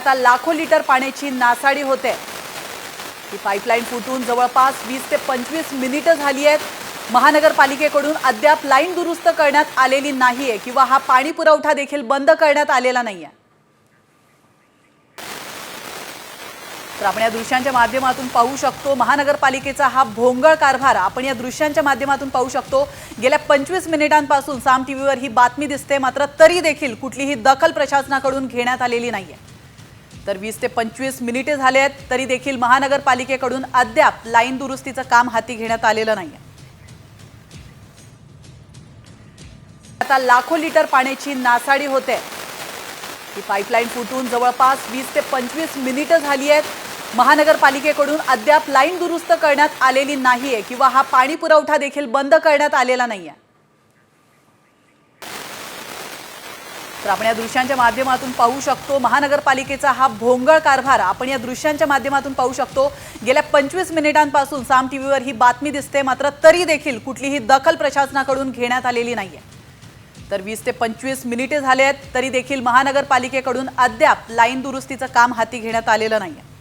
आता लाखो लिटर पाण्याची नासाडी होते। ही पाईपलाईन फुटून जवळपास 20 ते 25 मिनिटं झाली आहेत। महानगरपालिकेकडून अद्याप लाईन दुरुस्त करण्यात आलेली नाहीये किंवा हा पाणी पुरवठा देखील बंद करण्यात आलेला नाहीये। तर आपण या दृश्यांच्या माध्यमातून पाहू शकतो महानगरपालिकेचा हा भोंगळ कारभार आपण या दृश्यांच्या माध्यमातून पाहू शकतो। गेल्या 25 मिनिटांपासून साम टीव्हीवर ही बातमी दिसते, मात्र तरी देखील कुठलीही दखल प्रशासनाकडून घेण्यात आलेली नाहीये। तर 20 ते 25 मिनिटे झाले आहेत, तरी देखील महानगरपालिकेकडून अद्याप लाईन दुरुस्तीचं काम हाती घेण्यात आलेलं नाहीये। आता लाखो लिटर पाण्याची नासाडी होते। ही पाईपलाईन फुटून जवळपास 20 ते 25 मिनिटं झाली आहेत। महानगरपालिकेकडून अद्याप लाईन दुरुस्त करण्यात आलेली नाहीये किंवा हा पाणी पुरवठा देखील बंद करण्यात आलेला नाहीये। तर आपण या दृश्यांच्या माध्यमातून पाहू शकतो महानगरपालिकेचा हा भोंगळ कारभार आपण या दृश्यांच्या माध्यमातून पाहू शकतो। गेल्या 25 मिनिटांपासून साम टीव्हीवर ही बातमी दिसते, मात्र तरी देखील कुठलीही दखल प्रशासनाकडून घेण्यात आलेली नाहीये। तर 20 ते 25 मिनिटे झाले आहेत, तरी देखील महानगरपालिकेकडून अद्याप लाईन दुरुस्तीचं काम हाती घेण्यात आलेलं नाहीये।